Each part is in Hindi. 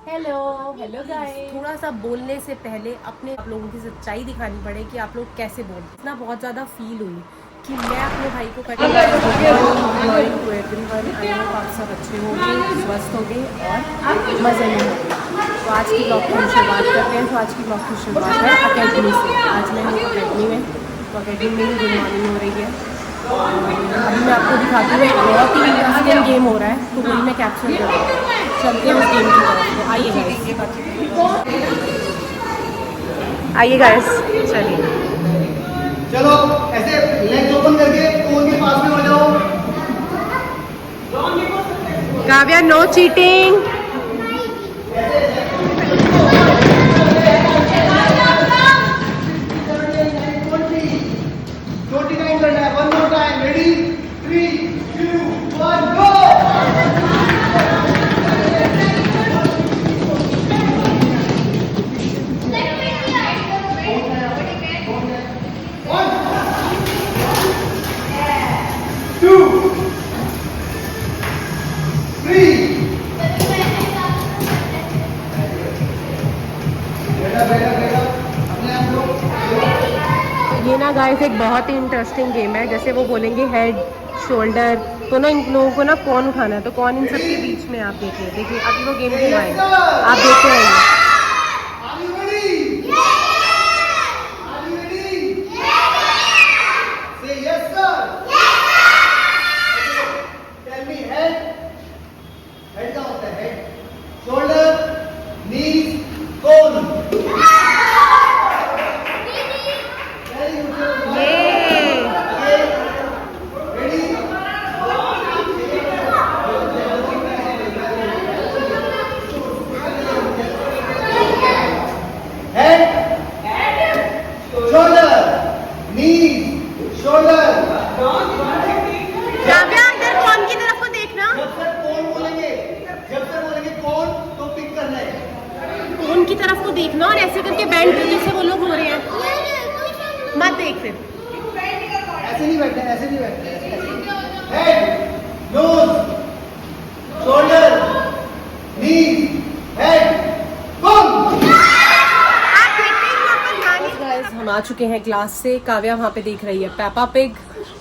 Hello hello guys. थोड़ा सा बोलने से पहले अपने आप लोगों की सच्चाई दिखानी पड़े कि आप लोग कैसे बोलते। इतना बहुत ज़्यादा फील हुई कि मैं अपने भाई को cutting to everyone. I hope आप सब अच्छे होंगे, स्वस्थ होंगे और मज़े में होंगे। तो आज की ब्लॉग की शुरुआत करते हैं। तो आज की ब्लॉग की शुरुआत है अकेडमी से। आज मैं हूँ अकेडमी में, तो अकेडमी में ही गुड मॉर्निंग हो रही है। अभी मैं आपको दिखाती हूँ, एक बहुत ही इंटरेस्टिंग गेम हो रहा है, तो वही मैं कैप्चर कर रही हूँ। चलते हैं उस गेम की तरफ। तो आइए गाइस, चलिए। चलो ऐसे लेग्स ओपन करके कोन के पास में हो जाओ। Kavya, no cheating. करना है। One more time, ready 3 2 1 go. ये ना गाइस एक बहुत ही इंटरेस्टिंग गेम है। जैसे वो बोलेंगे हेड शोल्डर, तो ना इन लोगों को ना कौन उठाना है, तो कौन इन सब के बीच में। आप देखिए देखिए अभी वो गेम क्यों आए, आप देखते रहेंगे। की तरफ को देखना और ऐसे करके बैंड पे जैसे वो लोग हो रहे हैं मत देख। फिर ऐसे नहीं बैठना, ऐसे नहीं बैठना। हेड नोज शोल्डर नीज हेड बम। हम आ चुके हैं क्लास से। काव्या वहाँ पे देख रही है पेपा पिग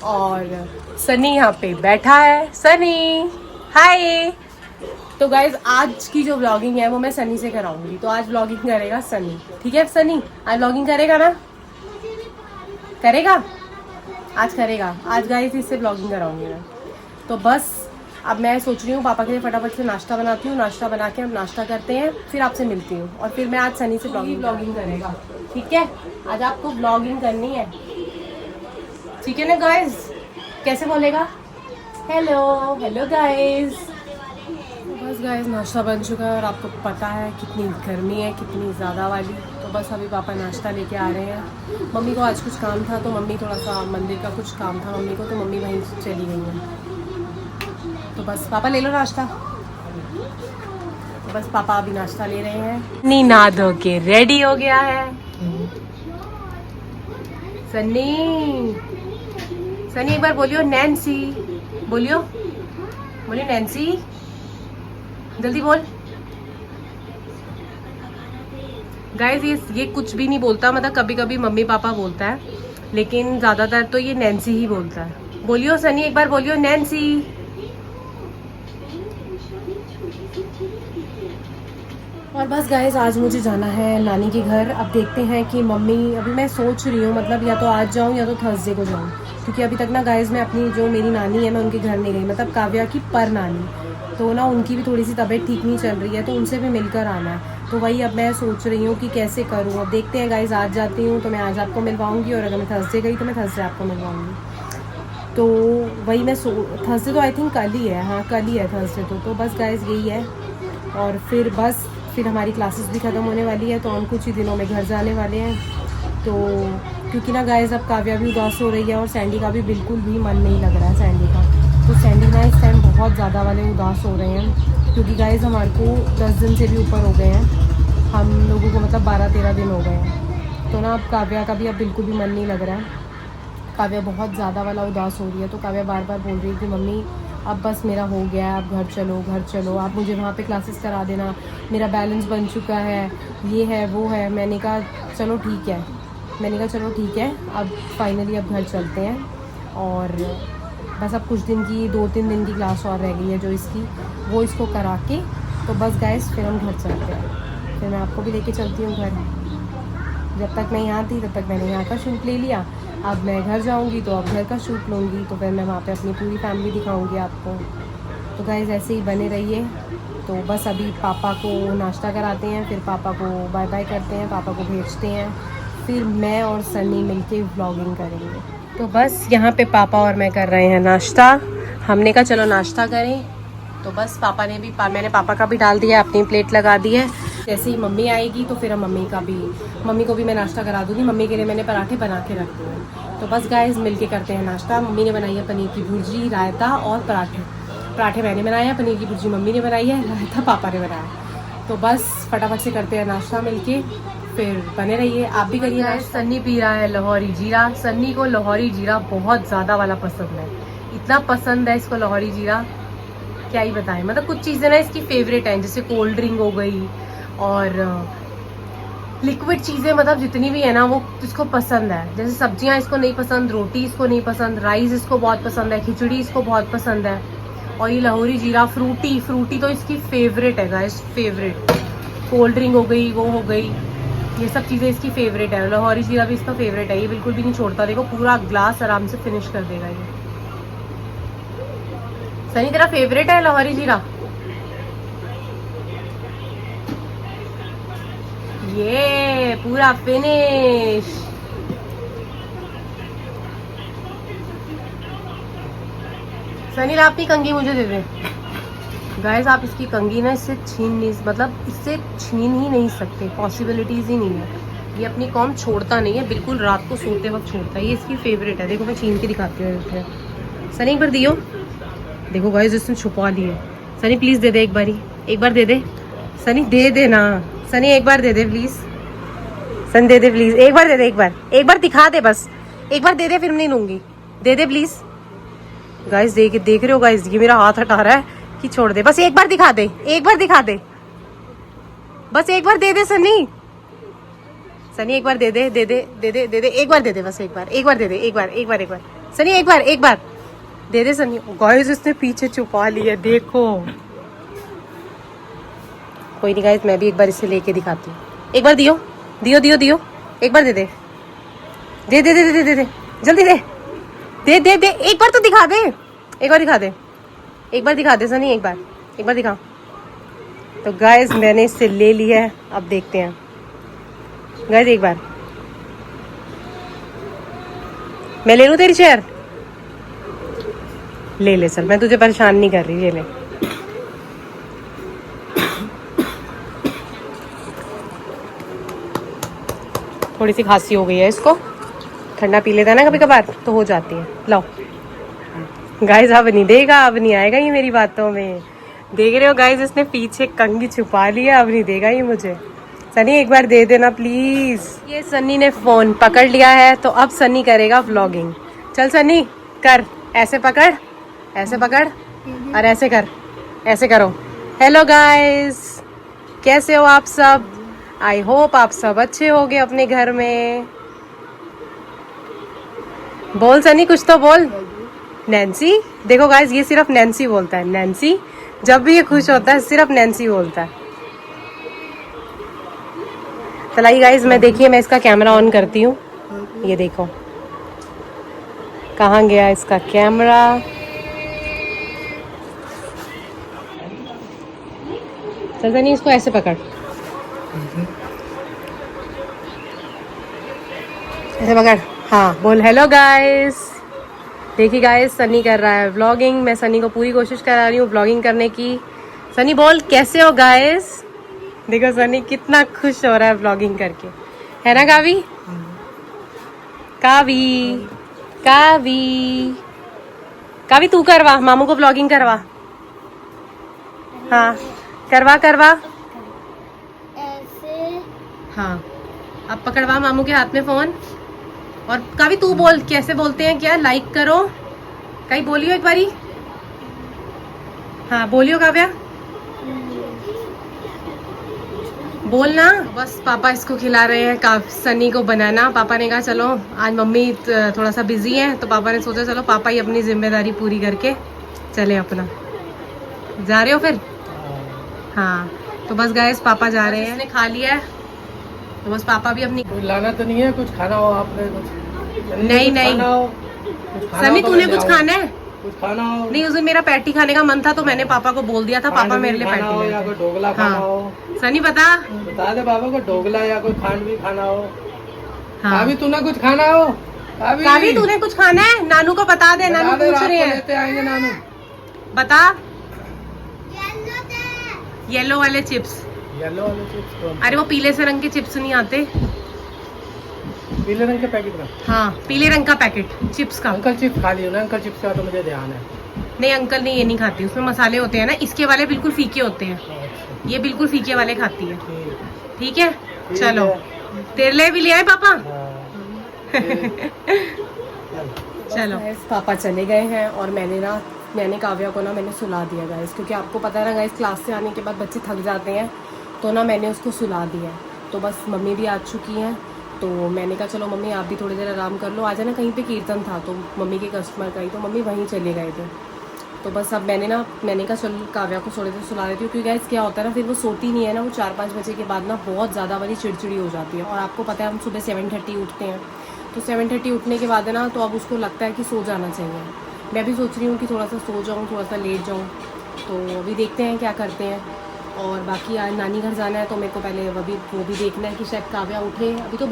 और सनी यहाँ पे बैठा है। सनी हाय। तो गाइज आज की जो व्लॉगिंग है वो मैं सनी से कराऊंगी। तो आज व्लॉगिंग करेगा सनी, ठीक है सनी? आज व्लॉगिंग करेगा ना? करेगा? आज करेगा। आज गाइज इससे व्लॉगिंग कराऊंगी मैं। तो बस अब मैं सोच रही हूँ पापा के लिए फटाफट से नाश्ता बनाती हूँ। नाश्ता बना के हम नाश्ता करते हैं, फिर आपसे मिलती हूँ और फिर मैं आज सनी से व्लॉगिंग करेगा, ठीक है? आज आपको व्लॉगिंग करनी है, ठीक है ना गाइज? कैसे बोलेगा? Hello hello guys. बस गाइस नाश्ता बन चुका है और आपको पता है कितनी गर्मी है, कितनी ज़्यादा वाली। तो बस अभी पापा नाश्ता लेके आ रहे हैं। मम्मी को आज कुछ काम था, तो मम्मी थोड़ा सा मंदिर का कुछ काम था मम्मी को, तो मम्मी वहीं चली गई है। तो बस पापा ले लो नाश्ता। तो बस पापा अभी नाश्ता ले रहे हैं। सन्नी नहा धो के रेडी हो गया है। सन्नी सन्नी एक बार बोलियो नैन्सी, बोलियो बोलियो नैन्सी, जल्दी बोल। गाइस ये कुछ भी नहीं बोलता, मतलब कभी कभी मम्मी पापा बोलता है, लेकिन ज़्यादातर तो ये नैन्सी ही बोलता है। बोलियो सनी, एक बार बोलियो नैन्सी। और बस गाइस आज मुझे जाना है नानी के घर। अब देखते हैं कि मम्मी, अभी मैं सोच रही हूँ मतलब या तो आज जाऊँ या तो थर्सडे को जाऊँ, क्योंकि अभी तक ना गाइस मैं अपनी जो मेरी नानी है मैं उनके घर नहीं गई, मतलब काव्या की पर नानी। तो ना उनकी भी थोड़ी सी तबीयत ठीक नहीं चल रही है, तो उनसे भी मिलकर आना है। तो वही अब मैं सोच रही हूँ कि कैसे करूँ। अब देखते हैं गाइस, आज जाती हूँ तो मैं आज आपको मिलवाऊँगी, और अगर मैं थर्सडे गई तो मैं थर्सडे आपको मिलवाऊँगी। तो वही मैं थर्सडे तो आई थिंक कल ही है, हाँ कल ही है थर्सडे तो बस गाइस यही है। और फिर हमारी क्लासेस भी ख़त्म होने वाली है, तो हम कुछ ही दिनों में घर जाने वाले हैं। तो क्योंकि ना गाइस अब काव्या भी उदास हो रही है और सैंडी का भी बिल्कुल भी मन नहीं लग रहा है सैंडी का। तो सैंडी ना इस टाइम बहुत ज़्यादा वाले उदास हो रहे हैं, क्योंकि गाइस हमारे को 10 दिन से भी ऊपर हो गए हैं हम लोगों को, मतलब 12-13 दिन हो गए हैं। तो ना अब काव्या का भी अब बिल्कुल भी मन नहीं लग रहा है। काव्या बहुत ज़्यादा वाला उदास हो रही है। तो काव्या बार बार बोल रही है कि मम्मी अब बस मेरा हो गया है, अब घर चलो, आप मुझे वहाँ पे क्लासेस करा देना, मेरा बैलेंस बन चुका है, ये है वो है। मैंने कहा चलो ठीक है, अब फाइनली अब घर चलते हैं। और बस अब कुछ दिन की 2-3 दिन की क्लास और रह गई है जो इसकी, वो इसको करा के तो बस गाइस फिर हम घर चलते हैं। फिर मैं आपको भी लेके चलती हूँ घर। जब तक मैं यहाँ थी तब तक मैंने यहाँ का शूट ले लिया, अब मैं घर जाऊँगी तो अब घर का शूट लूँगी, तो फिर मैं वहाँ पे अपनी पूरी फैमिली दिखाऊँगी आपको। तो गाइस ऐसे ही बने रहिए। तो बस अभी पापा को नाश्ता कराते हैं, फिर पापा को बाय बाय करते हैं, पापा को भेजते हैं, फिर मैं और सनी मिलके व्लॉगिंग करेंगे। तो बस यहाँ पे पापा और मैं कर रहे हैं नाश्ता। हमने कहा चलो नाश्ता करें, तो बस पापा ने भी मैंने पापा का भी डाल दिया, अपनी प्लेट लगा दी है। जैसे ही मम्मी आएगी तो फिर हम मम्मी को भी मैं नाश्ता करा दूँगी। मम्मी के लिए मैंने पराठे बना के रख दिए हैं। तो बस गाइस मिलके करते हैं नाश्ता। मम्मी ने बनाई है पनीर की भुर्जी, रायता और पराठे मैंने बनाए हैं, पनीर की भुर्जी मम्मी ने बनाई है, रायता पापा ने बनाया। तो बस फटाफट से करते हैं नाश्ता मिलके, फिर बने रहिए, आप भी करिए। सन्नी पी रहा है लाहौरी जीरा। सन्नी को लाहौरी जीरा बहुत ज़्यादा वाला पसंद है, इतना पसंद है इसको लाहौरी जीरा, क्या ही बताएं। मतलब कुछ चीज़ें ना इसकी फेवरेट हैं, जैसे कोल्ड ड्रिंक हो गई और लिक्विड चीज़ें, मतलब जितनी भी है ना वो इसको पसंद है। जैसे सब्जियां इसको नहीं पसंद, रोटी इसको नहीं पसंद, राइस इसको बहुत पसंद है, खिचड़ी इसको बहुत पसंद है। और ये लाहौरी जीरा फ्रूटी तो इसकी फेवरेट है गाइस, फेवरेट। कोल्ड ड्रिंक हो गई, वो हो गई, ये सब चीज़ें इसकी फेवरेट है। लाहौरी जीरा भी इसका फेवरेट है, ये बिल्कुल भी नहीं छोड़ता। देखो पूरा ग्लास आराम से फिनिश कर देगा ये। सनी तेरा फेवरेट है लाहौरी जीरा? ये पूरा फिनिश। सनी ला अपनी कंघी मुझे दे दे। गाइस आप इसकी कंघी ना इससे छीन ही नहीं सकते, पॉसिबिलिटीज ही नहीं है। ये अपनी कॉम छोड़ता नहीं है, बिल्कुल रात को सोते वक्त छोड़ता है, ये इसकी फेवरेट है। देखो मैं छीन के दिखाती हूँ। सनी एक बार दियो, देखो गाइस इसने छुपा ली है। सनी प्लीज दे दे एक बार दे दे। सनी दे दे ना, सनी एक बार दे दे प्लीज। सनी दे दे प्लीज, एक बार दिखा दे, बस एक बार दे दे, फिर नहीं लूंगी, दे दे प्लीज। गाइस देख रहे हो गाइस, ये मेरा हाथ हटा रहा है कि छोड़ दे, बस एक बार दिखा दे, बस एक बार दे दे सनी एक बार दे दे, एक बार दे दे, बस एक बार दे दे, एक बार सनी एक बार दे दे सनी। गाइस इसने पीछे छुपा लिया, देखो। कोई नहीं गाइस, मैं भी एक बार इसे लेके दिखाती हूँ। एक बार दियो, एक बार दे दे, जल्दी दे, एक बार तो दिखा दे, एक बार दिखा दे सनी, एक बार दिखा। तो गाइस मैंने इससे ले लिया है, अब देखते हैं गाइस। एक बार मैं ले लूं तेरी चेयर, ले चल, मैं तुझे परेशान नहीं कर रही, ये ले। थोड़ी सी खांसी हो गई है इसको, ठंडा पी लेता है ना कभी कभार तो हो जाती है। लो गाइस अब नहीं आएगा ये मेरी बातों में। देख रहे हो गाइस, इसने पीछे कंघी छुपा लिया, अब नहीं देगा ये मुझे। सनी एक बार दे देना प्लीज। ये सनी ने फोन पकड़ लिया है, तो अब सनी करेगा व्लॉगिंग। चल सनी कर, ऐसे पकड़ और ऐसे कर, ऐसे करो। हेलो गाइस, कैसे हो आप सब? आई होप आप सब अच्छे होगे अपने घर में। बोल सनी, कुछ तो बोल। नैन्सी, देखो गाइस ये सिर्फ नैन्सी बोलता है, नैन्सी। जब भी ये खुश होता है सिर्फ नैन्सी बोलता है। चलाइए गाइस, मैं इसका कैमरा ऑन करती हूँ। ये देखो कहाँ गया इसका कैमरा। चल सनी इसको ऐसे पकड़, ऐसे पकड़। हाँ बोल हेलो गाइस। देखिए गाइस सनी कर रहा है व्लॉगिंग, मैं सनी को पूरी कोशिश करा रही हूँ व्लॉगिंग करने की। सनी बोल कैसे हो गाइस। देखो सनी कितना खुश हो रहा है व्लॉगिंग करके, है ना कावी? कावी तू करवा, मामू को व्लॉगिंग करवा। हाँ करवा ऐसे। हाँ अब पकड़वा मामू के हाथ में फोन। और कावी तू बोल, कैसे बोलते हैं क्या? लाइक करो, कहीं बोलियो एक बारी। हाँ बोलियो काव्या, बोलना। बस पापा इसको खिला रहे हैं सनी को बनाना। पापा ने कहा चलो आज मम्मी थोड़ा सा बिजी है, तो पापा ने सोचा चलो पापा ही अपनी जिम्मेदारी पूरी करके चले अपना। जा रहे हो फिर? हाँ तो बस गाइस पापा जा रहे हैं, इसने खा लिया है तो बस पापा भी अपनी। कुछ लाना तो नहीं है, कुछ खाना हो आपने? कुछ नहीं नहीं सनी तूने कुछ खाना है? कुछ खाना हो? नहीं उस दिन मेरा पैटी खाने का मन था तो मैंने पापा को बोल दिया था, पापा मेरे लिए पैटी या कोई ढोकला खाना हो? सनी बता दे पापा को, ढोकला या कोई खांडवी खाना हो? हाँ अभी तूने कुछ खाना हो? कावी तूने कुछ खाना है? नानू को बता दे, नानू पूछ रहे हैं। लेते आएंगे नानू। बता। येलो वाले चिप्स। येलो वाले चिप्स? अरे वो पीले से रंग के चिप्स नहीं आते? पीले रंग के पैकेट में? हाँ पीले रंग का पैकेट चिप्स का। अंकल चिप्स खा लियो ना, अंकल चिप्स का तो मुझे ध्यान है। नहीं अंकल नहीं, ये नहीं खाती, उसमें मसाले होते हैं ना, इसके वाले बिल्कुल फीके होते हैं, ये बिल्कुल फीके वाले खाती है। ठीक है चलो तेरे लिए भी ले आए पापा। चलो पापा चले गए हैं और मैंने काव्या को मैंने सुला दिया गाइस, क्योंकि आपको पता है ना गाइस क्लास से आने के बाद बच्चे थक जाते हैं, तो मैंने उसको सुला दिया। तो बस मम्मी भी आ चुकी हैं, तो मैंने कहा चलो मम्मी आप भी थोड़ी देर आराम कर लो, आज है ना कहीं पे कीर्तन था तो मम्मी के कस्टमर का ही, तो मम्मी वहीं चले गए थे। तो बस अब मैंने कहा चलो काव्या को थोड़ी देर सुला देती हूँ, क्योंकि गाइस क्या होता है ना फिर वो सोती नहीं है ना, वो 4-5 बजे के बाद बहुत ज़्यादा वाली चिड़चिड़ी हो जाती है। और आपको पता है हम सुबह 7:30 उठते हैं, तो 7:30 उठने के बाद है ना तो अब उसको लगता है कि सो जाना चाहिए। मैं भी सोच रही हूँ कि थोड़ा सा सो जाऊँ, थोड़ा सा लेट जाऊँ, तो अभी देखते हैं क्या करते हैं। और बाकी आज नानी घर जाना है तो मेरे को पहले वो भी देखना है कि शायद काव्या उठे। अभी तो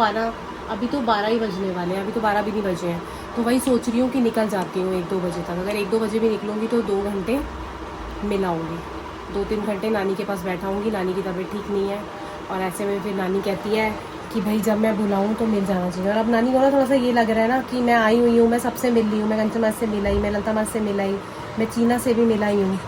12 ही बजने वाले हैं, अभी तो 12 भी नहीं बजे हैं, तो वही सोच रही हूँ कि निकल जाती हूँ 1-2 बजे तक। अगर 1-2 बजे भी निकलूँगी तो 2 घंटे मिलाऊँगी, 2-3 घंटे नानी के पास बैठाऊँगी। नानी की तबीयत ठीक नहीं है और ऐसे में फिर नानी कहती है कि भाई जब मैं बुलाऊँ तो मिल जाना चाहिए। और अब नानी को थोड़ा सा ये लग रहा है ना कि मैं आई हुई हूँ, मैं सबसे मिल रही हूँ, मैं कंचन मास से मिलाई, मैं ललता मास से मिलाई, मैं चीना से भी मिलाई हूँ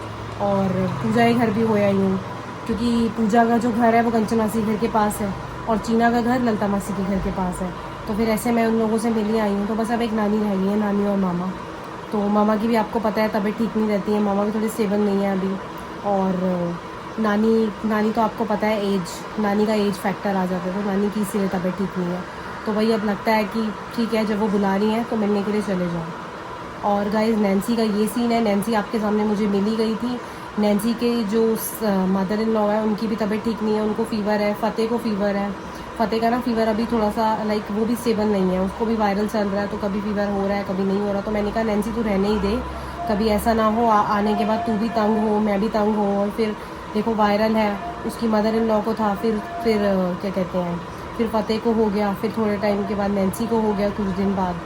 और पूजा के घर भी हो आई हूँ, क्योंकि पूजा का जो घर है वो कंचन मासी घर के पास है और चीना का घर ललता मासी के घर के पास है। तो फिर ऐसे मैं उन लोगों से मिली आई हूँ। तो बस अब एक नानी रह गई है, नानी और मामा। तो मामा की भी आपको पता है तबीयत ठीक नहीं रहती है, मामा भी थोड़ी स्टेबल नहीं है अभी। और नानी तो आपको पता है नानी का एज फैक्टर आ जाता है, तो नानी की इसीलिए तबीयत ठीक नहीं है। तो वही अब लगता है कि ठीक है जब वो बुला रही हैं तो मिलने के लिए चले जाओ। और गाइस नैन्सी का ये सीन है, नैन्सी आपके सामने मुझे मिली गई थी। नैन्सी के जो मदर इन लॉ है उनकी भी तबीयत ठीक नहीं है, उनको फ़ीवर है, फ़तेह को फ़ीवर है। फ़तेह का ना फ़ीवर अभी थोड़ा सा वो भी स्टेबल नहीं है, उसको भी वायरल चल रहा है, तो कभी फ़ीवर हो रहा है कभी नहीं हो रहा। तो मैंने कहा नैन्सी तू रहने ही दे, कभी ऐसा ना हो आने के बाद तू भी तंग हो, मैं भी तंग हो। और फिर देखो वायरल है, उसकी मदर इन लॉ को था, फिर क्या कहते हैं, फिर फ़तेह को हो गया, फिर थोड़े टाइम के बाद नैन्सी को हो गया, कुछ दिन बाद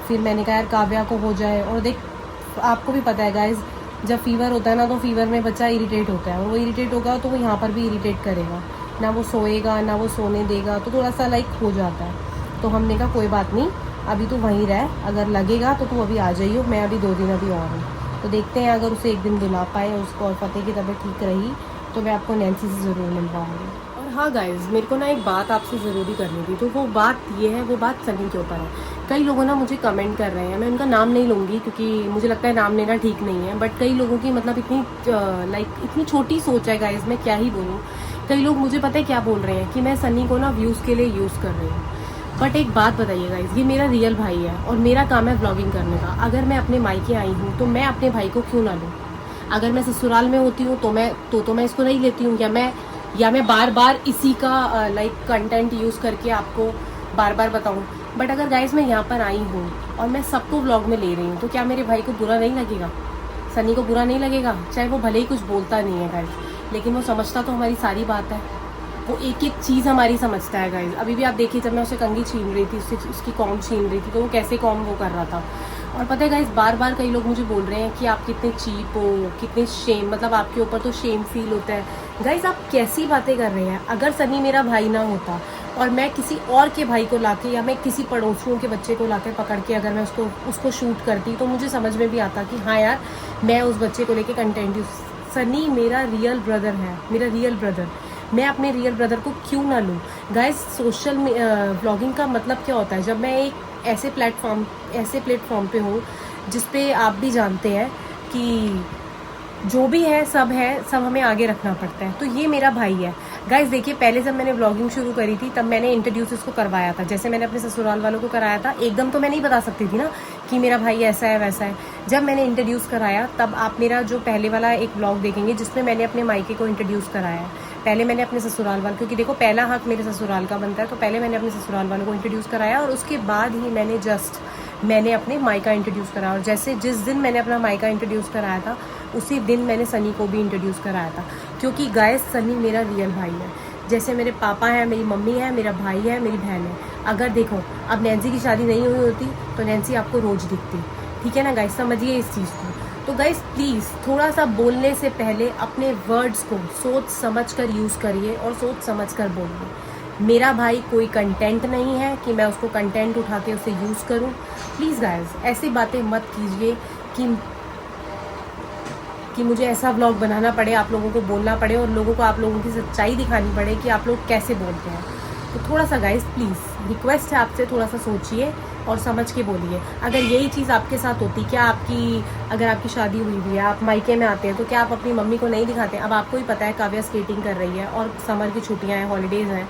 फिर मैंने कहा यार काव्या को हो जाए। और देख आपको भी पता है गाइज, जब फीवर होता है ना तो फीवर में बच्चा इरिटेट होता है, और वो इरिटेट होगा तो वो यहाँ पर भी इरिटेट करेगा, ना वो सोएगा ना वो सोने देगा, तो थोड़ा सा हो जाता है। तो हमने कहा कोई बात नहीं, अभी तो वहीं रह, अगर लगेगा तो तू अभी आ जाइयो, मैं अभी 2 दिन अभी और हूँ। तो देखते हैं अगर उसे एक दिन बुला पाए उसको और फ़तेह की तबीयत ठीक रही तो मैं आपको नैन्सी से ज़रूर मिलवाऊँगी। और हाँ गाइज़ मेरे को ना एक बात आपसे ज़रूरी करनी थी, तो वो बात ये है, वो बात सनी के ऊपर है। कई लोगों ना मुझे कमेंट कर रहे हैं, मैं उनका नाम नहीं लूँगी क्योंकि मुझे लगता है नाम लेना ठीक नहीं है, बट कई लोगों की मतलब इतनी छोटी सोच है गाइज़, मैं क्या ही बोलूँ। कई लोग मुझे पता है क्या बोल रहे हैं कि मैं सनी को ना व्यूज़ के लिए यूज़ कर रही हूँ। बट एक बात बताइए गाइज़, ये मेरा रियल भाई है और मेरा काम है व्लॉगिंग करने का। अगर मैं अपने मायके आई हूँ तो मैं अपने भाई को क्यों ना लूँ। अगर मैं ससुराल में होती हूँ तो मैं इसको नहीं लेती हूँ, या मैं बार बार इसी का कंटेंट यूज़ करके आपको बार बार बताऊँ। बट अगर गाइज़ मैं यहाँ पर आई हूँ और मैं सबको व्लॉग में ले रही हूँ तो क्या मेरे भाई को बुरा नहीं लगेगा, सनी को बुरा नहीं लगेगा? चाहे वो भले ही कुछ बोलता नहीं है गाइज़, लेकिन वो समझता तो हमारी सारी बात है, वो एक एक चीज़ हमारी समझता है गाइज़। अभी भी आप देखिए जब मैं उसे कंघी छीन रही थी, उसकी कॉम छीन रही थी, तो वो कैसे कॉम वो कर रहा था। और पता है गाइज़ बार बार कई लोग मुझे बोल रहे हैं कि आप कितने चीप हो, कितने शेम, मतलब आपके ऊपर तो शेम फील होता है। गाइज़ आप कैसी बातें कर रहे हैं? अगर सनी मेरा भाई ना होता और मैं किसी और के भाई को लाके या मैं किसी पड़ोसियों के बच्चे को लाके पकड़ के अगर मैं उसको शूट करती तो मुझे समझ में भी आता कि हाँ यार मैं उस बच्चे को लेके कंटेंट यूज। सनी मेरा रियल ब्रदर है, मेरा रियल ब्रदर, मैं अपने रियल ब्रदर को क्यों ना लूँ? गाइस सोशल व्लॉगिंग का मतलब क्या होता है? जब मैं एक ऐसे प्लेटफॉर्म पे हूँ जिस पे आप भी जानते हैं कि जो भी है सब हमें आगे रखना पड़ता है। तो ये मेरा भाई है गाइज। देखिए, पहले जब मैंने व्लॉगिंग शुरू करी थी तब मैंने इंट्रोड्यूस इसको करवाया था, जैसे मैंने अपने ससुराल वालों को कराया था। एकदम तो मैं नहीं बता सकती थी ना कि मेरा भाई ऐसा है वैसा है। जब मैंने इंट्रोड्यूस कराया तब आप मेरा जो पहले वाला एक व्लॉग देखेंगे जिसमें मैंने अपने मायके को इंट्रोड्यूस कराया है। पहले मैंने अपने ससुराल वालों, क्योंकि देखो पहला हक मेरे ससुराल का बनता है, तो पहले मैंने अपने ससुराल वालों को इंट्रोड्यूस कराया और उसके बाद ही मैंने अपने मायका इंट्रोड्यूस कराया। और जैसे जिस दिन मैंने अपना मायका इंट्रोड्यूस कराया था उसी दिन मैंने सनी को भी इंट्रोड्यूस कराया था, क्योंकि गाइस सनी मेरा रियल भाई है। जैसे मेरे पापा हैं, मेरी मम्मी है, मेरा भाई है, मेरी बहन है। अगर देखो अब नैन्सी की शादी नहीं हुई होती तो नैन्सी आपको रोज़ दिखती, ठीक है ना गाइस, समझिए इस चीज़ को। तो गाइस प्लीज़ थोड़ा सा बोलने से पहले अपने वर्ड्स को सोच समझ कर यूज़ करिए और सोच समझ कर बोलिए। मेरा भाई कोई कंटेंट नहीं है कि मैं उसको कंटेंट उठा के उसे यूज़ करूं। प्लीज़ गाइस ऐसी बातें मत कीजिए कि मुझे ऐसा व्लॉग बनाना पड़े, आप लोगों को बोलना पड़े और लोगों को आप लोगों की सच्चाई दिखानी पड़े कि आप लोग कैसे बोलते हैं। तो थोड़ा सा गाइस प्लीज़ रिक्वेस्ट है आपसे, थोड़ा सा सोचिए और समझ के बोलिए। अगर यही चीज़ आपके साथ होती, क्या अगर आपकी शादी हुई भी है, आप मायके में आते हैं, तो क्या आप अपनी मम्मी को नहीं दिखाते? अब आपको ही पता है काव्या स्केटिंग कर रही है और समर की छुट्टियाँ हैं, हॉलीडेज़ हैं,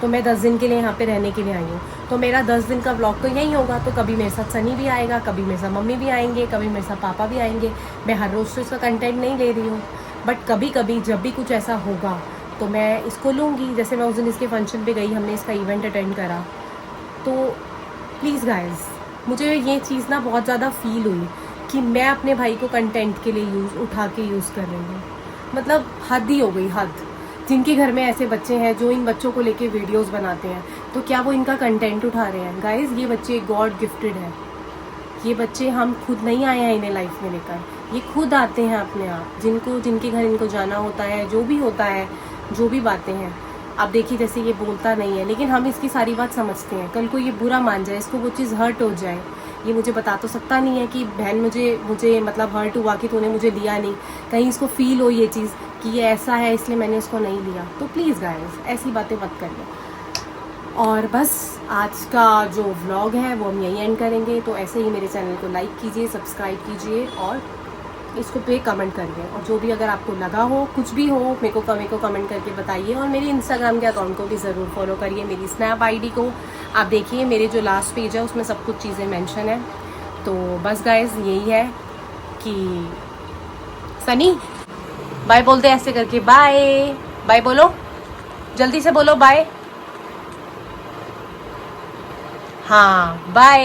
तो मैं 10 दिन के लिए यहाँ पे रहने के लिए आई हूँ। तो मेरा 10 दिन का व्लॉग तो यही होगा। तो कभी मेरे साथ सनी भी आएगा, कभी मेरे साथ मम्मी भी आएंगे, कभी मेरे साथ पापा भी आएंगे। मैं हर रोज़ तो इसका कंटेंट नहीं ले रही हूँ, बट कभी कभी जब भी कुछ ऐसा होगा तो मैं इसको लूँगी। जैसे मैं उस दिन इसके फंक्शन पे गई, हमने इसका इवेंट अटेंड करा। तो प्लीज़ गाइस मुझे ये चीज़ ना बहुत ज़्यादा फील हुई कि मैं अपने भाई को कंटेंट के लिए उठा के यूज़ कर रही हूँ। मतलब हद ही हो गई, हद। जिनके घर में ऐसे बच्चे हैं जो इन बच्चों को लेके वीडियोस बनाते हैं, तो क्या वो इनका कंटेंट उठा रहे हैं? गाइस ये बच्चे गॉड गिफ्टेड है। ये बच्चे हम खुद नहीं आए हैं इन्हें लाइफ में लेकर, ये खुद आते हैं अपने आप। जिनके घर इनको जाना होता है, जो भी होता है, जो भी बातें हैं। आप देखिए जैसे ये बोलता नहीं है, लेकिन हम इसकी सारी बात समझते हैं। कल को ये बुरा मान जाए, इसको वो चीज़ हर्ट हो जाए, ये मुझे बता तो सकता नहीं है कि बहन मुझे मतलब हर्ट हुआ कि तूने मुझे लिया नहीं। कहीं इसको फील हो ये चीज़ कि ये ऐसा है इसलिए मैंने इसको नहीं लिया। तो प्लीज़ गाइस ऐसी बातें मत करिए। और बस आज का जो व्लॉग है वो हम यही एंड करेंगे। तो ऐसे ही मेरे चैनल को लाइक कीजिए, सब्सक्राइब कीजिए और इसको पे कमेंट करिए। और जो भी अगर आपको लगा हो, कुछ भी हो, मेरे को कमेंट करके बताइए। और मेरे इंस्टाग्राम के अकाउंट को भी ज़रूर फॉलो करिए, मेरी स्नैप आईडी को। आप देखिए मेरे जो लास्ट पेज है उसमें सब कुछ चीज़ें मेंशन है। तो बस गाइस यही है कि सनी बाय बोलते ऐसे करके, बाय बाय बोलो, जल्दी से बोलो बाय। हाँ बाय।